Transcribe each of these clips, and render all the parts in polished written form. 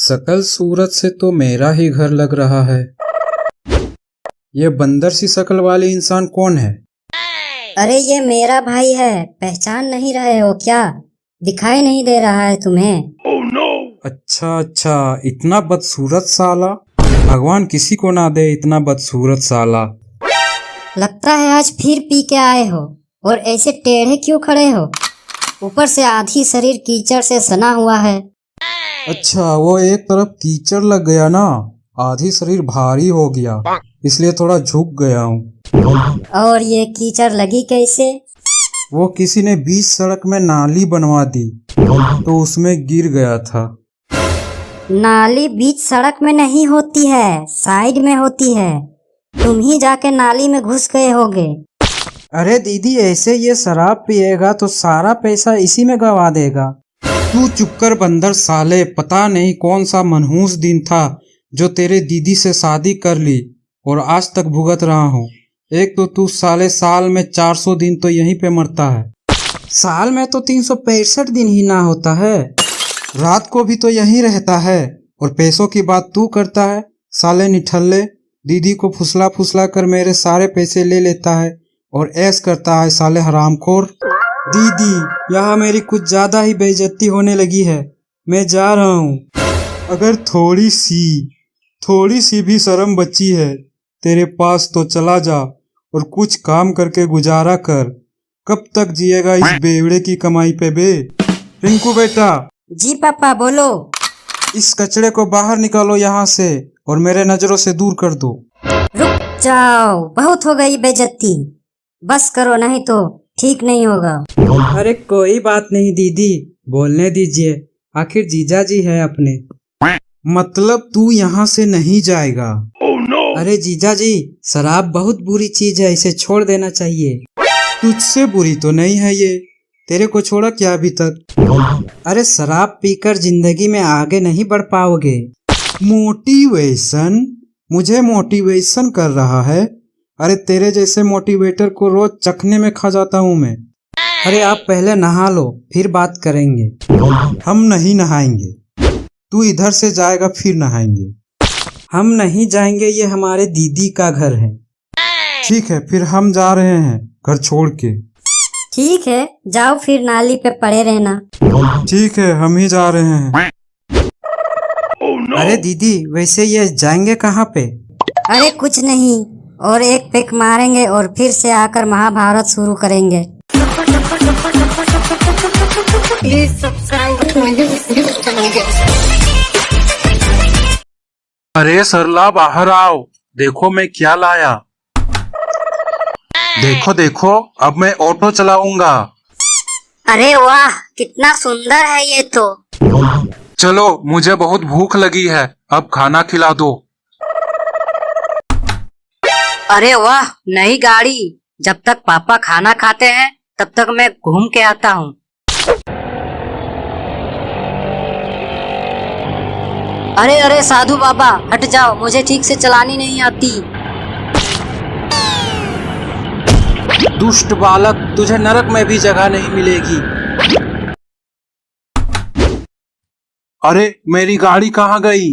शकल सूरत से तो मेरा ही घर लग रहा है। ये बंदर सी शकल वाली इंसान कौन है? अरे ये मेरा भाई है, पहचान नहीं रहे हो क्या? दिखाई नहीं दे रहा है तुम्हें? अच्छा, इतना बदसूरत साला। भगवान किसी को ना दे इतना बदसूरत साला। लगता है आज फिर पी के आए हो और ऐसे टेढ़े क्यों खड़े हो? ऊपर से आधी शरीर कीचड़ से सना हुआ है। अच्छा, वो एक तरफ कीचड़ लग गया ना, आधी शरीर भारी हो गया, इसलिए थोड़ा झुक गया हूँ। और ये कीचड़ लगी कैसे? वो किसी ने बीच सड़क में नाली बनवा दी तो उसमें गिर गया था। नाली बीच सड़क में नहीं होती है, साइड में होती है। तुम ही जाके नाली में घुस गए होगे। अरे दीदी, ऐसे ये शराब पिएगा तो सारा पैसा इसी में गवा देगा। तू चुप कर बंदर साले। पता नहीं कौन सा मनहूस दिन था जो तेरे दीदी से शादी कर ली और आज तक भुगत रहा हूँ। एक तो तू साले साल में 400 दिन तो यहीं पे मरता है। साल में तो 365 दिन ही ना होता है। रात को भी तो यहीं रहता है और पैसों की बात तू करता है। साले निठल्ले, दीदी को फुसला फुसला कर मेरे सारे पैसे ले लेता है और ऐश करता है साले हरामखोर। दीदी, यहाँ मेरी कुछ ज्यादा ही बेइज्जती होने लगी है, मैं जा रहा हूँ। अगर थोड़ी सी भी शर्म बची है तेरे पास तो चला जा और कुछ काम करके गुजारा कर। कब तक जिएगा इस बेवड़े की कमाई पे बे? रिंकू बेटा। जी पापा बोलो। इस कचड़े को बाहर निकालो यहाँ से और मेरे नजरों से दूर कर दो। रुक जाओ, बहुत हो गई बेइज्जती, बस करो नहीं तो ठीक नहीं होगा। अरे कोई बात नहीं दीदी, बोलने दीजिए, आखिर जीजा जी है अपने। मतलब तू यहाँ से नहीं जाएगा? अरे जीजा जी, शराब बहुत बुरी चीज है, इसे छोड़ देना चाहिए। तुझसे बुरी तो नहीं है ये, तेरे को छोड़ा क्या अभी तक? अरे शराब पीकर जिंदगी में आगे नहीं बढ़ पाओगे। मोटिवेशन? मुझे मोटिवेशन कर रहा है? अरे तेरे जैसे मोटिवेटर को रोज चखने में खा जाता हूँ मैं। अरे आप पहले नहा लो फिर बात करेंगे। हम नहीं नहाएंगे, तू इधर से जाएगा फिर नहाएंगे। हम नहीं जाएंगे, ये हमारे दीदी का घर है। ठीक है, फिर हम जा रहे हैं घर छोड़ के। ठीक है, जाओ फिर नाली पे पड़े रहना। ठीक है, हम ही जा रहे हैं। अरे दीदी, वैसे ये जाएंगे कहाँ पे? अरे कुछ नहीं, और एक पेक मारेंगे और फिर से आकर महाभारत शुरू करेंगे। अरे सरला, बाहर आओ, देखो मैं क्या लाया। देखो देखो, अब मैं ऑटो चलाऊंगा। अरे वाह, कितना सुंदर है ये तो। चलो, मुझे बहुत भूख लगी है, अब खाना खिला दो। अरे वाह, नई गाड़ी। जब तक पापा खाना खाते हैं तब तक मैं घूम के आता हूँ। अरे अरे साधु बाबा, हट जाओ, मुझे ठीक से चलानी नहीं आती। दुष्ट बालक, तुझे नरक में भी जगह नहीं मिलेगी। अरे मेरी गाड़ी कहाँ गई?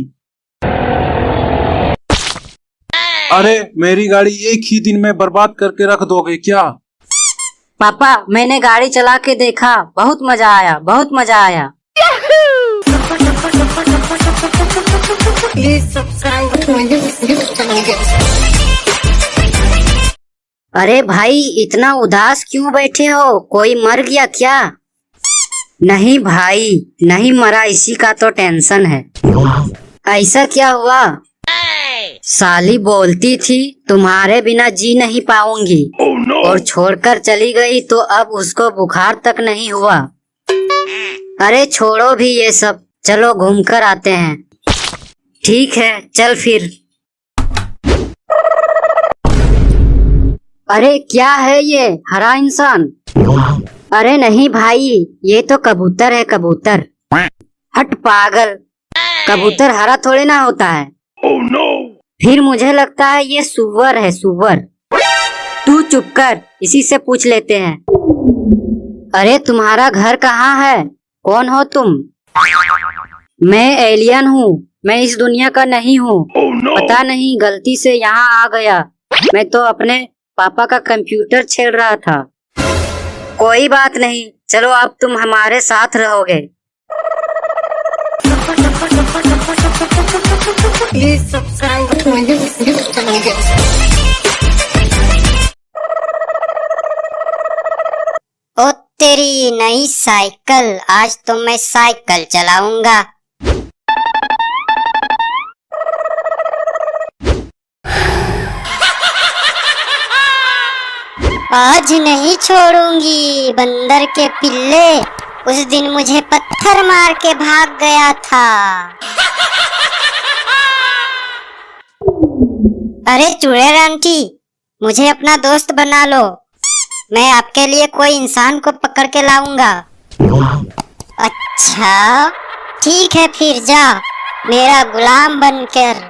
अरे मेरी गाड़ी एक ही दिन में बर्बाद करके रख दोगे क्या? पापा, मैंने गाड़ी चला के देखा, बहुत मजा आया, बहुत मजा आया। अरे भाई, इतना उदास क्यों बैठे हो? कोई मर गया क्या? नहीं भाई, नहीं मरा, इसी का तो टेंशन है। ऐसा क्या हुआ? साली बोलती थी तुम्हारे बिना जी नहीं पाऊंगी और छोड़कर चली गई तो अब उसको बुखार तक नहीं हुआ। अरे छोड़ो भी ये सब, चलो घूमकर आते हैं। ठीक है, चल फिर। अरे क्या है ये हरा इंसान? अरे नहीं भाई, ये तो कबूतर है, कबूतर। हट पागल, कबूतर हरा थोड़े ना होता है। फिर मुझे लगता है ये सुअर है, सुअर। तू चुप कर, इसी से पूछ लेते हैं। अरे तुम्हारा घर कहाँ है? कौन हो तुम? मैं एलियन हूँ, मैं इस दुनिया का नहीं हूँ। पता नहीं गलती से यहाँ आ गया। मैं तो अपने पापा का कंप्यूटर छेड़ रहा था। कोई बात नहीं, चलो अब तुम हमारे साथ रहोगे। ओ तेरी नई साइकिल, आज तो मैं साइकिल चलाऊंगा। आज नहीं छोड़ूंगी बंदर के पिल्ले, उस दिन मुझे पत्थर मार के भाग गया था। अरे चुड़ैल आंटी, मुझे अपना दोस्त बना लो। मैं आपके लिए कोई इंसान को पकड़ के लाऊंगा। अच्छा ठीक है, फिर जा मेरा गुलाम बनकर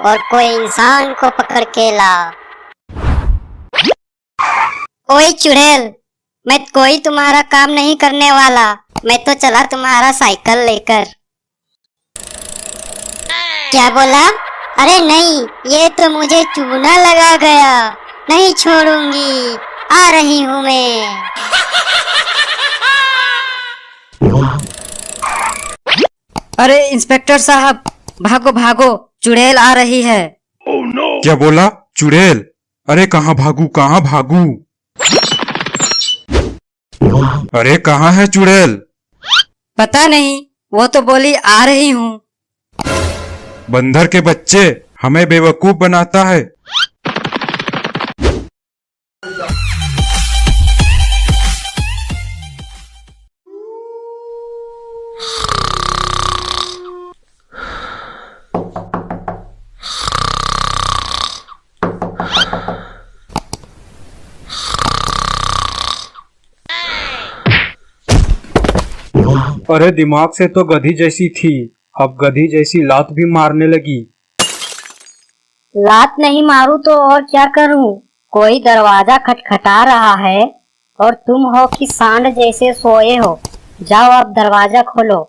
और कोई इंसान को पकड़ के ला। ओए चुड़ैल, मैं कोई तुम्हारा काम नहीं करने वाला। मैं तो चला तुम्हारा साइकिल लेकर। क्या बोला? अरे नहीं, ये तो मुझे चूना लगा गया। नहीं छोड़ूंगी, आ रही हूँ मैं। अरे इंस्पेक्टर साहब, भागो भागो, चुड़ैल आ रही है। क्या बोला? चुड़ैल? अरे कहाँ भागू, कहाँ भागू? अरे कहाँ है चुड़ैल? पता नहीं, वो तो बोली आ रही हूँ। बंदर के बच्चे, हमें बेवकूफ बनाता है। अरे दिमाग से तो गधी जैसी थी, अब गधी जैसी लात भी मारने लगी। लात नहीं मारूं तो और क्या करूं? कोई दरवाजा खटखटा रहा है और तुम हो कि सांड जैसे सोए हो। जाओ अब दरवाजा खोलो।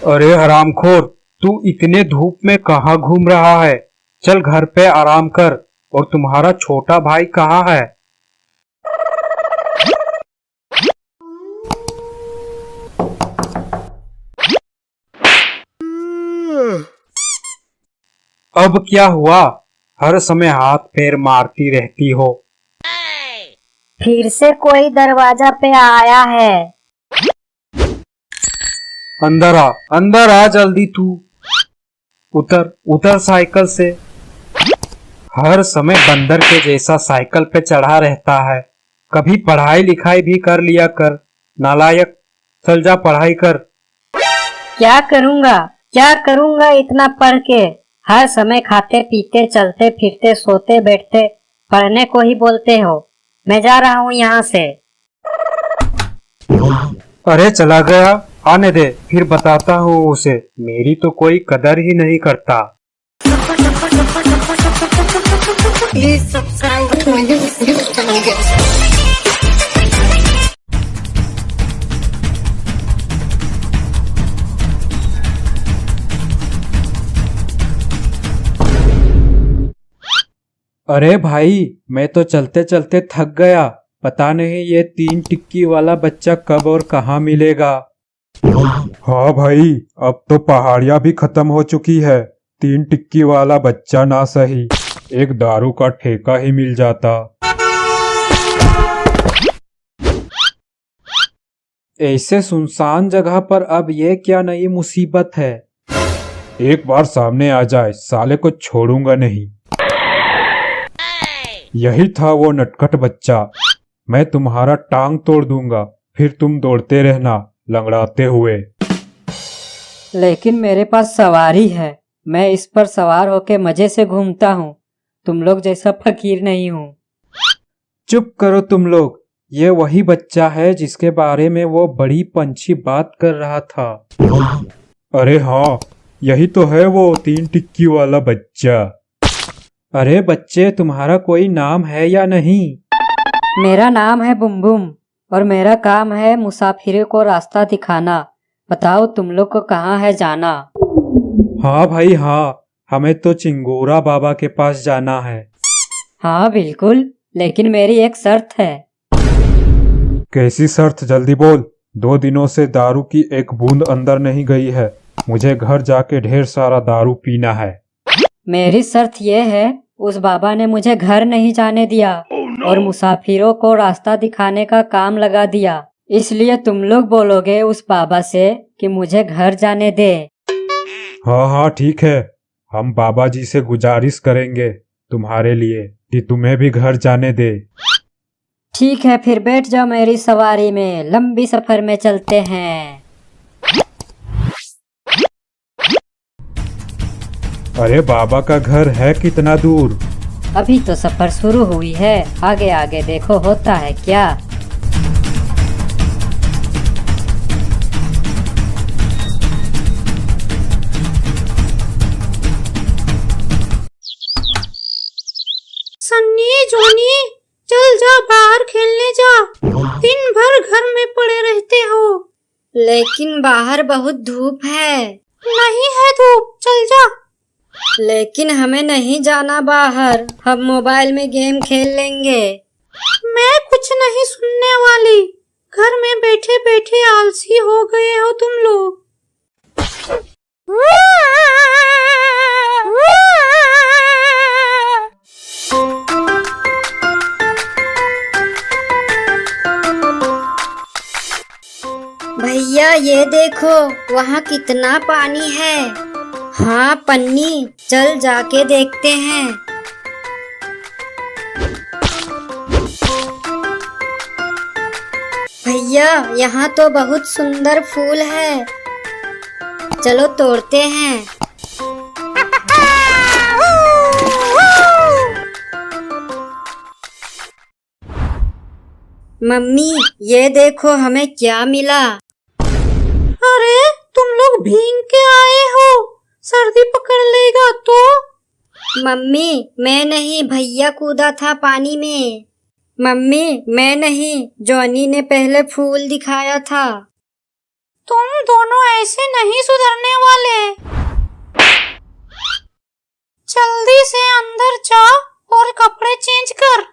अरे हरामखोर, तू इतने धूप में कहाँ घूम रहा है? चल घर पे आराम कर। और तुम्हारा छोटा भाई कहाँ है? अब क्या हुआ? हर समय हाथ पैर मारती रहती हो। फिर से कोई दरवाजा पे आया है। अंदर आ जल्दी तू। उतर उतर साइकिल से। हर समय बंदर के जैसा साइकिल पे चढ़ा रहता है। कभी पढ़ाई लिखाई भी कर लिया कर, नालायक। चल जा पढ़ाई कर। क्या करूंगा इतना पढ़ के? हर समय खाते पीते चलते फिरते सोते बैठते पढ़ने को ही बोलते हो। मैं जा रहा हूँ यहाँ से। अरे चला गया, आने दे, फिर बताता हूँ उसे। मेरी तो कोई कदर ही नहीं करता। अरे भाई, मैं तो चलते चलते थक गया। पता नहीं ये 3 टिक्की वाला बच्चा कब और कहाँ मिलेगा। हाँ भाई, अब तो पहाड़ियाँ भी खत्म हो चुकी है। 3 टिक्की वाला बच्चा ना सही, एक दारू का ठेका ही मिल जाता। ऐसे सुनसान जगह पर अब ये क्या नई मुसीबत है। एक बार सामने आ जाए, साले को छोड़ूंगा नहीं। यही था वो नटखट बच्चा। मैं तुम्हारा टांग तोड़ दूंगा, फिर तुम दौड़ते रहना लंगड़ाते हुए। लेकिन मेरे पास सवारी है, मैं इस पर सवार होके मजे से घूमता हूँ। तुम लोग जैसा फकीर नहीं हूँ। चुप करो तुम लोग। ये वही बच्चा है जिसके बारे में वो बड़ी पंछी बात कर रहा था। अरे हाँ, यही तो है वो 3 टिक्की वाला बच्चा। अरे बच्चे, तुम्हारा कोई नाम है या नहीं? मेरा नाम है बुम बुम। और मेरा काम है मुसाफिरों को रास्ता दिखाना। बताओ तुम लोग को कहाँ है जाना? हाँ भाई हाँ, हमें तो चिंगोरा बाबा के पास जाना है। हाँ बिल्कुल, लेकिन मेरी एक शर्त है। कैसी शर्त, जल्दी बोल। 2 दिनों से दारू की एक बूंद अंदर नहीं गई है। मुझे घर जाके ढेर सारा दारू पीना है। मेरी शर्त यह है, उस बाबा ने मुझे घर नहीं जाने दिया और मुसाफिरों को रास्ता दिखाने का काम लगा दिया। इसलिए तुम लोग बोलोगे उस बाबा से कि मुझे घर जाने दे। हाँ हाँ ठीक है, हम बाबा जी से गुजारिश करेंगे तुम्हारे लिए कि तुम्हें भी घर जाने दे। ठीक है, फिर बैठ जाओ मेरी सवारी में, लंबी सफर में चलते हैं। अरे बाबा का घर है कितना दूर? अभी तो सफर शुरू हुई है, आगे आगे देखो होता है क्या। सन्नी जोनी, चल जा बाहर खेलने जा। दिन भर घर में पड़े रहते हो। लेकिन बाहर बहुत धूप है। नहीं है धूप, चल जा। लेकिन हमें नहीं जाना बाहर, हम मोबाइल में गेम खेल लेंगे। मैं कुछ नहीं सुनने वाली। घर में बैठे बैठे आलसी हो गए हो तुम लोग। भैया ये देखो, वहाँ कितना पानी है। हाँ पन्नी, चल जाके देखते हैं। भैया यहाँ तो बहुत सुंदर फूल है, चलो तोड़ते हैं। मम्मी ये देखो हमें क्या मिला। अरे तुम लोग भीग के आए हो, सर्दी पकड़ लेगा तो। मम्मी मैं नहीं, भैया कूदा था पानी में। मम्मी मैं नहीं, जॉनी ने पहले फूल दिखाया था। तुम दोनों ऐसे नहीं सुधरने वाले। जल्दी से अंदर जा और कपड़े चेंज कर।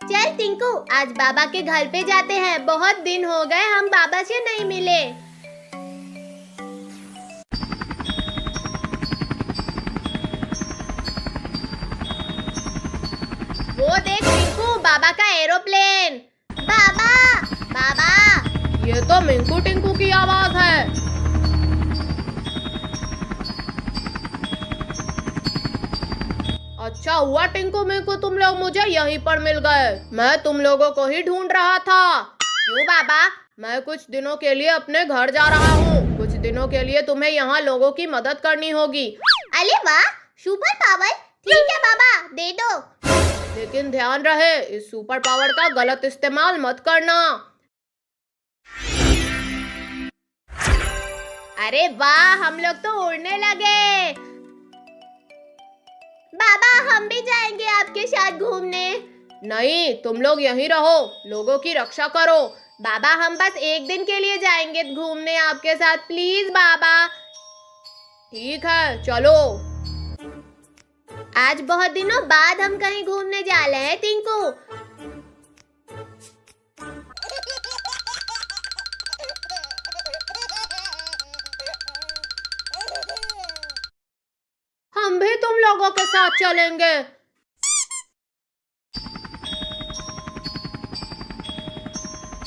चल टिंकू, आज बाबा के घर पे जाते हैं। बहुत दिन हो गए हम बाबा से नहीं मिले। वो देख टिंकू, बाबा का एरोप्लेन। बाबा बाबा, ये तो मिंकू टिंकू की आवाज है। अच्छा हुआ टिंकू मिंकू, तुम लोग मुझे यहीं पर मिल गए। मैं तुम लोगों को ही ढूंढ रहा था। क्यों बाबा? मैं कुछ दिनों के लिए अपने घर जा रहा हूँ। कुछ दिनों के लिए तुम्हें यहाँ लोगों की मदद करनी होगी। अरे वाह, सुपर पावर। ठीक है बाबा, दे दो। लेकिन ध्यान रहे, इस सुपर पावर का गलत इस्तेमाल मत करना। अरे वाह, हम लोग तो उड़ने लगे। बाबा हम भी जाएंगे आपके साथ घूमने। नहीं, तुम लोग यहीं रहो, लोगों की रक्षा करो। बाबा हम बस एक दिन के लिए जाएंगे घूमने आपके साथ, प्लीज बाबा। ठीक है चलो। आज बहुत दिनों बाद हम कहीं घूमने जा रहे हैं टिंकू। हम भी तुम लोगों के साथ चलेंगे।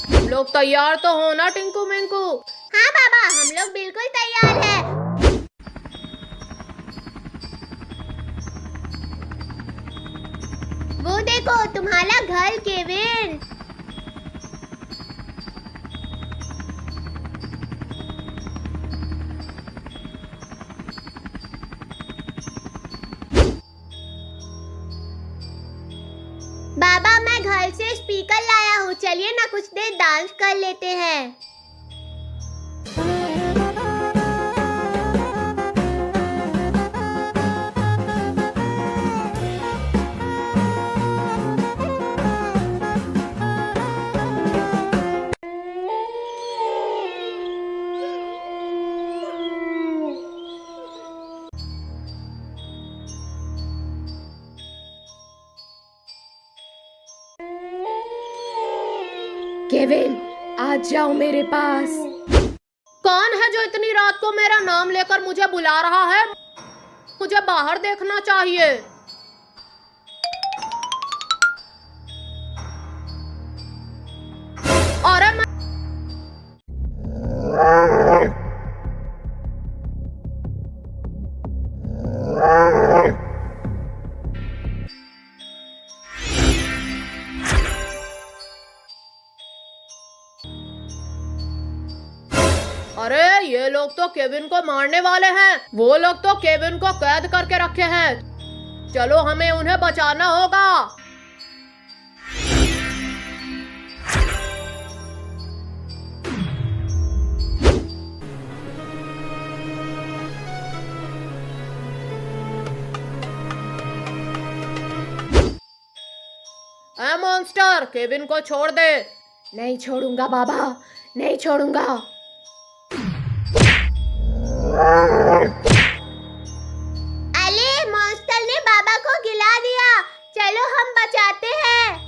तुम लोग तैयार तो हो ना टिंकू मिंकू? हाँ बाबा, हम लोग बिल्कुल तैयार हैं। वो देखो तुम्हारा घर केविन। बाबा मैं घर से स्पीकर लाया हूँ, चलिए ना कुछ देर डांस कर लेते हैं। केविन, आज जाओ मेरे पास। कौन है जो इतनी रात को मेरा नाम लेकर मुझे बुला रहा है? मुझे बाहर देखना चाहिए। अरे अरे ये लोग तो केविन को मारने वाले हैं। वो लोग तो केविन को कैद करके रखे हैं। चलो हमें उन्हें बचाना होगा। ए मॉन्स्टर, केविन को छोड़ दे। नहीं छोड़ूंगा बाबा, नहीं छोड़ूंगा। अरे मॉन्स्टर ने बाबा को गिला दिया, चलो हम बचाते हैं।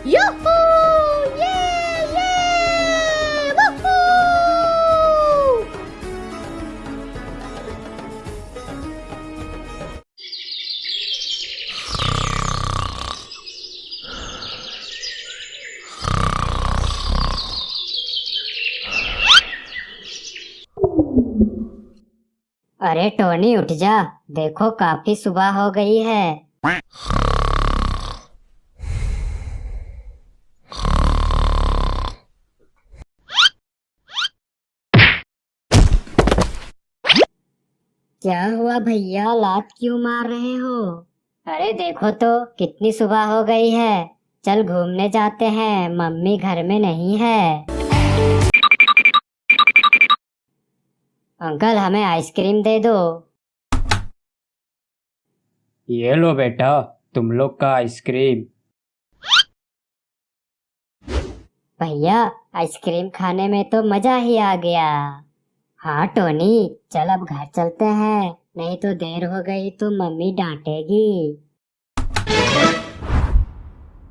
यूहू! ये! वूहू! अरे टोनी उठ जा, देखो काफी सुबह हो गई है। क्या हुआ भैया, लात क्यों मार रहे हो? अरे देखो तो कितनी सुबह हो गई है। चल घूमने जाते हैं, मम्मी घर में नहीं है। अंकल हमें आइसक्रीम दे दो। ये लो बेटा, तुम लोग का आइसक्रीम। भैया आइसक्रीम खाने में तो मजा ही आ गया। हाँ टोनी, चल अब घर चलते हैं, नहीं तो देर हो गई तो मम्मी डांटेगी।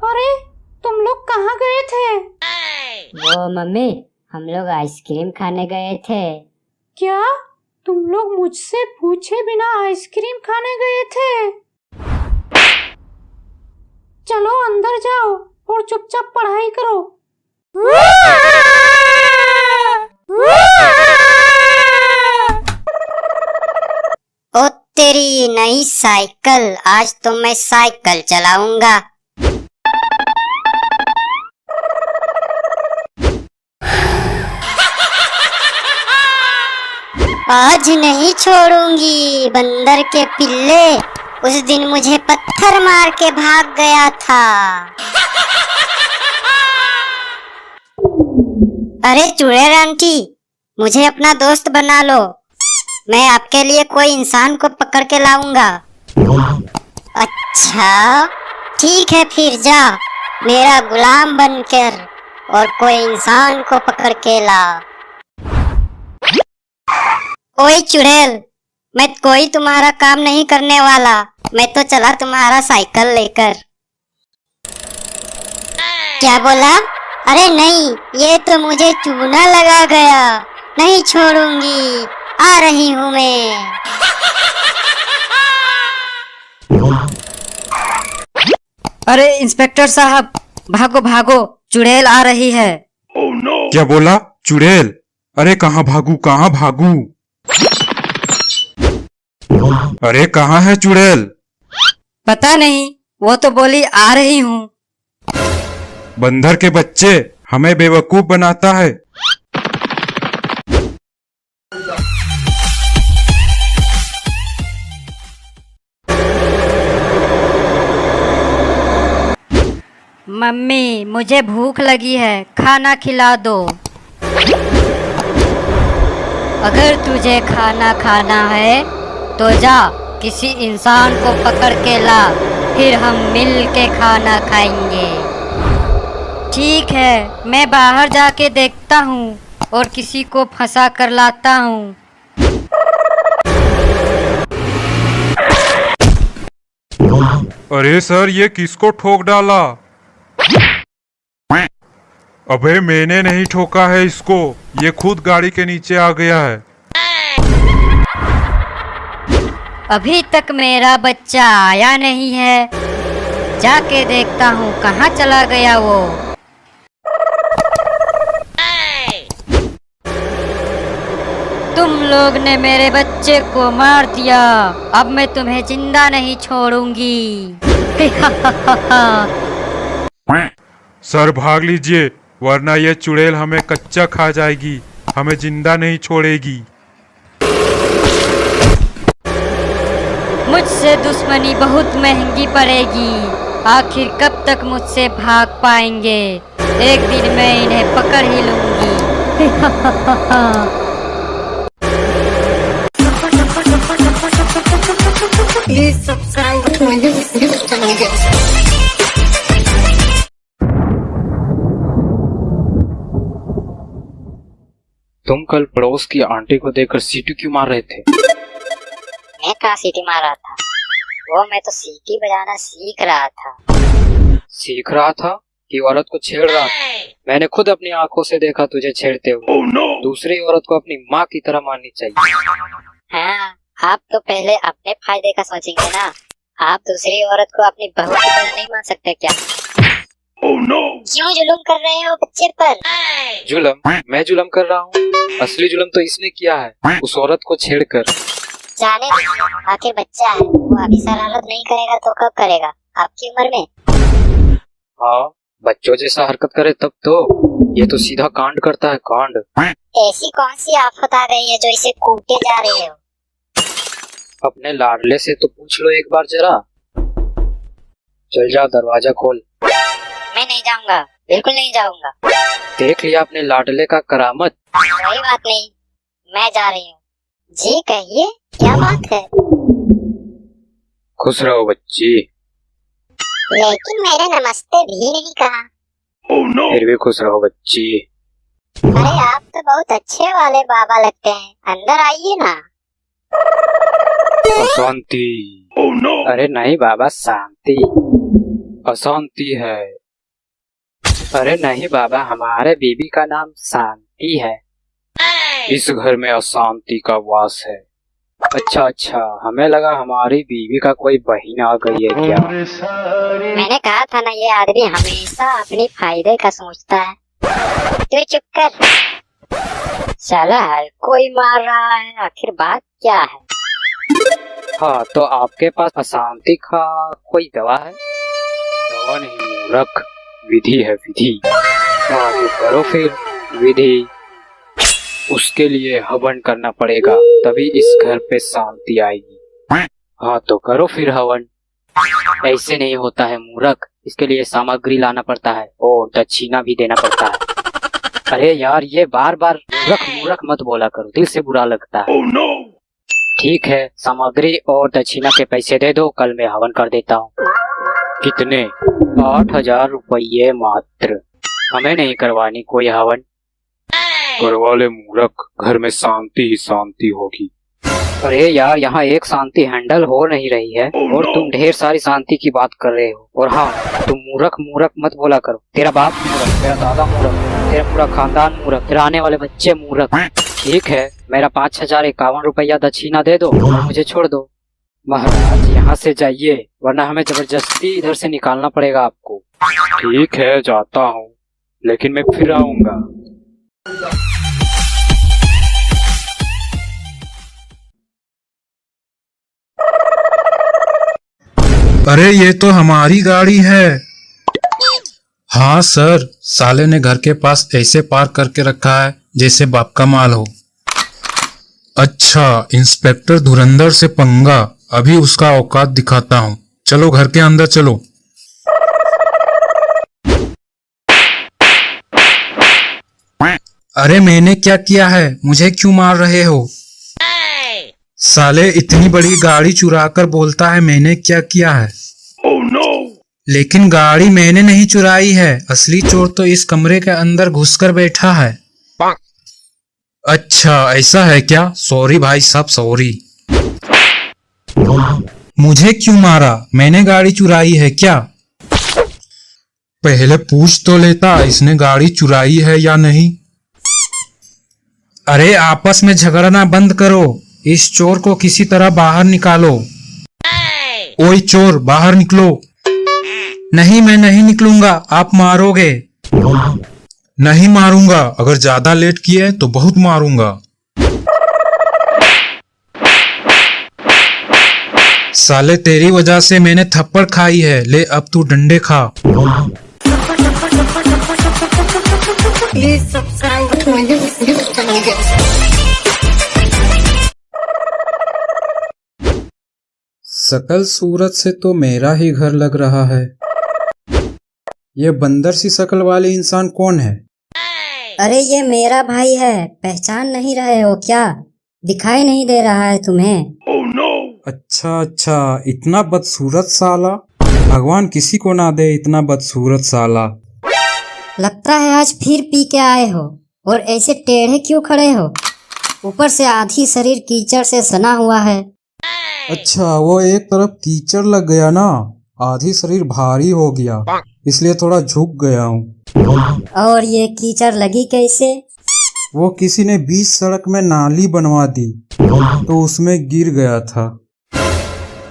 अरे तुम लोग कहाँ गए थे? वो मम्मी, हम लोग आइसक्रीम खाने गए थे। क्या तुम लोग मुझसे पूछे बिना आइसक्रीम खाने गए थे? चलो अंदर जाओ और चुपचाप पढ़ाई करो। ओ तेरी नई साइकिल, आज तो मैं साइकिल चलाऊंगा। आज नहीं छोड़ूंगी बंदर के पिल्ले, उस दिन मुझे पत्थर मार के भाग गया था। अरे चुड़ैल आंटी, मुझे अपना दोस्त बना लो, मैं आपके लिए कोई इंसान को पकड़ के लाऊंगा। अच्छा ठीक है, फिर जा मेरा गुलाम बनकर और कोई इंसान को पकड़ के ला। ओए चुड़ैल, मैं कोई तुम्हारा काम नहीं करने वाला, मैं तो चला तुम्हारा साइकिल लेकर। क्या बोला? अरे नहीं, ये तो मुझे चूना लगा गया, नहीं छोड़ूंगी, आ रही हूँ मैं। अरे इंस्पेक्टर साहब, भागो भागो, चुड़ैल आ रही है। क्या बोला? चुड़ैल? अरे कहाँ भागू कहाँ भागू? अरे कहाँ है चुड़ैल? पता नहीं, वो तो बोली आ रही हूँ। बंदर के बच्चे, हमें बेवकूफ बनाता है। मम्मी, मुझे भूख लगी है, खाना खिला दो। अगर तुझे खाना खाना है तो जा किसी इंसान को पकड़ के ला, फिर हम मिल के खाना खाएंगे। ठीक है, मैं बाहर जाके देखता हूँ और किसी को फंसा कर लाता हूँ। अरे सर, ये किसको ठोक डाला? अबे मैंने नहीं ठोका है इसको, ये खुद गाड़ी के नीचे आ गया है। अभी तक मेरा बच्चा आया नहीं है, जाके देखता हूँ कहाँ चला गया वो। तुम लोग ने मेरे बच्चे को मार दिया, अब मैं तुम्हें जिंदा नहीं छोड़ूंगी। सर भाग लीजिए, वरना ये चुड़ैल हमें कच्चा खा जाएगी, हमें जिंदा नहीं छोड़ेगी। मुझसे दुश्मनी बहुत महंगी पड़ेगी, आखिर कब तक मुझसे भाग पाएंगे? एक दिन मैं इन्हें पकड़ ही लूंगी। तुम कल पड़ोस की आंटी को देखकर सीटी क्यों मार रहे थे? मैं कहाँ सीटी मार रहा था, वो मैं तो सीटी बजाना सीख रहा था। सीख रहा था कि औरत को छेड़ रहा था? मैंने खुद अपनी आंखों से देखा तुझे छेड़ते हुए। दूसरी औरत को अपनी माँ की तरह माननी चाहिए। हाँ, आप तो पहले अपने फायदे का सोचेंगे ना। आप दूसरी औरत को अपनी बहू की तरह नहीं मान सकते क्या? क्यों जुल्म कर रहे हो बच्चे पर? जुल्म? मैं जुल्म कर रहा हूँ? असली जुल्म तो इसने किया है, उस औरत को छेड़कर। जाने दो, आखिर बच्चा है, वो अभी शरारत नहीं करेगा तो कब करेगा? आपकी उम्र में। हाँ, बच्चों जैसा हरकत करे तब तो। ये तो सीधा कांड करता है, कांड। ऐसी कौन सी आफत आ गई है जो इसे कूटे जा रहे हो? अपने लाडले से तो पूछ लो एक बार जरा। चल जा, दरवाजा खोल। मैं नहीं जाऊंगा, बिल्कुल नहीं जाऊंगा। देख लिया अपने लाडले का करामत। कोई बात नहीं, मैं जा रही हूँ। जी कहिए, क्या बात है? खुश रहो बच्ची। लेकिन मैंने नमस्ते भी नहीं कहा। फिर भी खुश रहो बच्ची। अरे आप तो बहुत अच्छे वाले बाबा लगते हैं, अंदर आइए ना। अशांति। अरे नहीं बाबा, शांति। अशांति है। अरे नहीं बाबा, हमारे बीबी का नाम शांति है। इस घर में अशांति का वास है। अच्छा अच्छा, हमें लगा हमारी बीवी का कोई बहन आ गई है क्या? मैंने कहा था ना, ये आदमी हमेशा अपने फायदे का सोचता है। तू चुप कर। चला है, कोई मार रहा है, आखिर बात क्या है? हाँ, तो आपके पास अशांति का कोई दवा है? दवा नहीं मूर्ख, विधि है विधि। हाँ तो करो फिर विधि। उसके लिए हवन करना पड़ेगा, तभी इस घर पे शांति आएगी। हाँ तो करो फिर हवन। ऐसे नहीं होता है मूर्ख, इसके लिए सामग्री लाना पड़ता है और दक्षिणा भी देना पड़ता है। अरे यार, ये बार बार मूर्ख मूर्ख मत बोला करो, दिल से बुरा लगता है। ठीक है, सामग्री और दक्षिणा के पैसे दे दो, कल मैं हवन कर देता हूँ। कितने? 8,000 रुपये मात्र। हमें नहीं करवानी कोई हवन। करवा ले मूर्ख, घर में शांति ही शांति होगी। अरे यार, यहाँ एक शांति हैंडल हो नहीं रही है और तुम ढेर सारी शांति की बात कर रहे हो। और हाँ, तुम मूर्ख मूर्ख मत बोला करो। तेरा बाप मूर्ख, तेरा दादा मूर्ख, तेरा पूरा खानदान मूर्ख, तेरा आने वाले बच्चे मूर्ख। ठीक है, मेरा 5,051 रुपया दक्षिणा दे दो और मुझे छोड़ दो। महाराज, यहाँ से जाइए, वरना हमें जबरदस्ती इधर से निकालना पड़ेगा आपको। ठीक है, जाता हूँ, लेकिन मैं फिर आऊंगा। अरे ये तो हमारी गाड़ी है। हाँ सर, साले ने घर के पास ऐसे पार्क करके रखा है जैसे बाप का माल हो। अच्छा, इंस्पेक्टर धुरंधर से पंगा, अभी उसका औकात दिखाता हूँ। चलो घर के अंदर चलो। अरे मैंने क्या किया है, मुझे क्यों मार रहे हो? साले इतनी बड़ी गाड़ी चुरा कर बोलता है मैंने क्या किया है। लेकिन गाड़ी मैंने नहीं चुराई है, असली चोर तो इस कमरे के अंदर घुसकर बैठा है। अच्छा ऐसा है क्या? सॉरी भाई साहब, सॉरी। मुझे क्यों मारा? मैंने गाड़ी चुराई है क्या? पहले पूछ तो लेता इसने गाड़ी चुराई है या नहीं। अरे आपस में झगड़ना बंद करो, इस चोर को किसी तरह बाहर निकालो। ओए चोर, बाहर निकलो। नहीं, मैं नहीं निकलूंगा, आप मारोगे। नहीं मारूंगा, अगर ज्यादा लेट किए तो बहुत मारूंगा। साले तेरी वजह से मैंने थप्पड़ खाई है, ले अब तू डंडे खा। शकल सूरत से तो मेरा ही घर लग रहा है। ये बंदर सी शकल वाली इंसान कौन है? अरे ये मेरा भाई है, पहचान नहीं रहे हो क्या? दिखाई नहीं दे रहा है तुम्हें? अच्छा अच्छा, इतना बदसूरत साला, भगवान किसी को ना दे इतना बदसूरत साला। लगता है आज फिर पी के आए हो, और ऐसे टेढ़े क्यों खड़े हो? ऊपर से आधी शरीर कीचड़ से सना हुआ है। अच्छा, वो एक तरफ कीचड़ लग गया ना, आधी शरीर भारी हो गया, इसलिए थोड़ा झुक गया हूँ। और ये कीचड़ लगी कैसे? वो किसी ने बीच सड़क में नाली बनवा दी तो उसमें गिर गया था।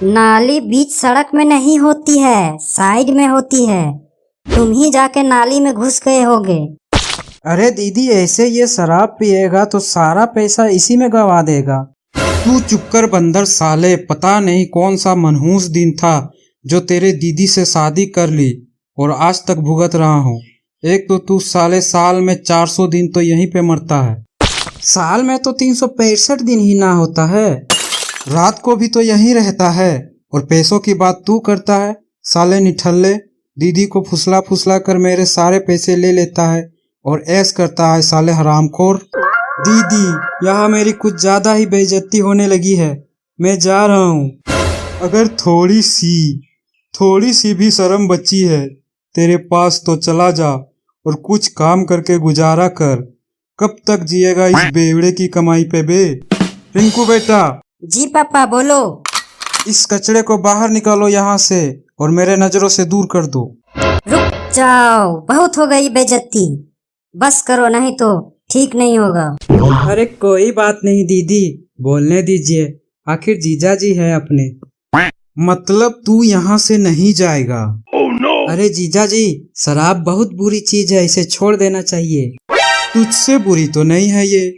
नाली बीच सड़क में नहीं होती है, साइड में होती है। तुम ही जाके नाली में घुस गए होगे। अरे दीदी, ऐसे ये शराब पिएगा तो सारा पैसा इसी में गवा देगा। तू चुप कर बंदर साले, पता नहीं कौन सा मनहूस दिन था जो तेरे दीदी से शादी कर ली और आज तक भुगत रहा हूँ। एक तो तू साले साल में 400 दिन तो यहीं पे मरता है। साल में तो 365 दिन ही ना होता है, रात को भी तो यहीं रहता है। और पैसों की बात तू करता है, साले निठल्ले। दीदी को फुसला फुसला कर मेरे सारे पैसे ले लेता है और ऐश करता है साले हरामखोर। दीदी, यहाँ मेरी कुछ ज्यादा ही बेइज्जती होने लगी है, मैं जा रहा हूँ। अगर थोड़ी सी भी शर्म बची है तेरे पास तो चला जा और कुछ काम करके गुजारा कर। कब तक जिएगा इस बेवड़े की कमाई पे बे? रिंकू बेटा। जी पापा, बोलो। इस कचड़े को बाहर निकालो यहाँ से और मेरे नजरों से दूर कर दो। रुक जाओ, बहुत हो गई बेइज्जती, बस करो नहीं तो ठीक नहीं होगा। अरे कोई बात नहीं दीदी, बोलने दीजिए, आखिर जीजा जी है अपने। मतलब तू यहाँ से नहीं जाएगा? अरे जीजा जी, शराब बहुत बुरी चीज है, इसे छोड़ देना चाहिए। तुझसे बुरी तो नहीं है ये,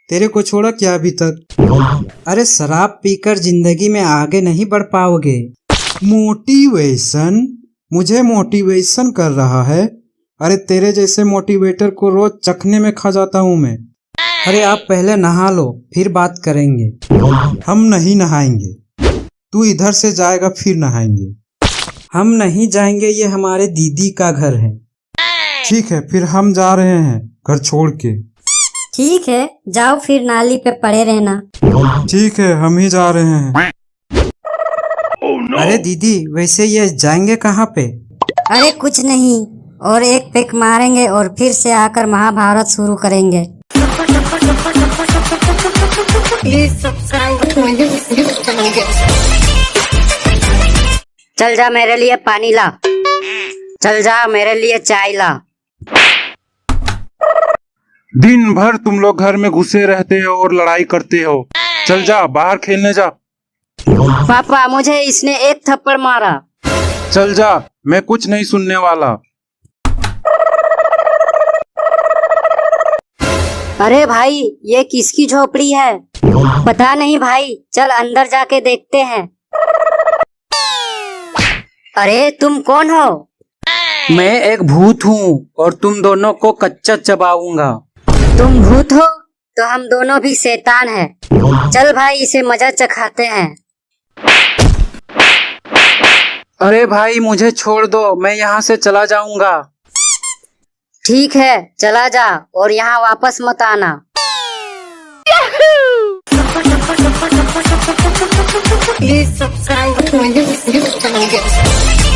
तेरे को छोड़ा क्या अभी तक? अरे शराब पीकर जिंदगी में आगे नहीं बढ़ पाओगे। मोटिवेशन? मुझे मोटिवेशन कर रहा है? अरे तेरे जैसे मोटिवेटर को रोज चखने में खा जाता हूँ मैं। अरे आप पहले नहा लो, फिर बात करेंगे। हम नहीं नहाएंगे, तू इधर से जाएगा फिर नहाएंगे। हम नहीं जाएंगे, ये हमारे दीदी का घर है। ठीक है, फिर हम जा रहे हैं घर छोड़ के। ठीक है, जाओ फिर नाली पे पड़े रहना। ठीक है, हम ही जा रहे हैं। अरे दीदी, वैसे ये जाएंगे कहाँ पे? अरे कुछ नहीं, और एक पेक मारेंगे और फिर से आकर महाभारत शुरू करेंगे। चल जा मेरे लिए पानी ला, चल जा मेरे लिए चाय ला। दिन भर तुम लोग घर में घुसे रहते हो और लड़ाई करते हो। चल जा, बाहर खेलने जा। पापा, मुझे इसने एक थप्पड़ मारा। चल जा, मैं कुछ नहीं सुनने वाला। अरे भाई, ये किसकी झोपड़ी है? पता नहीं भाई, चल अंदर जाके देखते हैं। अरे तुम कौन हो? मैं एक भूत हूँ और तुम दोनों को कच्चा चबाऊंगा। तुम भूत हो तो हम दोनों भी शैतान हैं। चल भाई इसे मजा चखाते हैं। अरे भाई मुझे छोड़ दो, मैं यहाँ से चला जाऊंगा। ठीक है चला जा और यहाँ वापस मत आना। Please subscribe to my YouTube channel.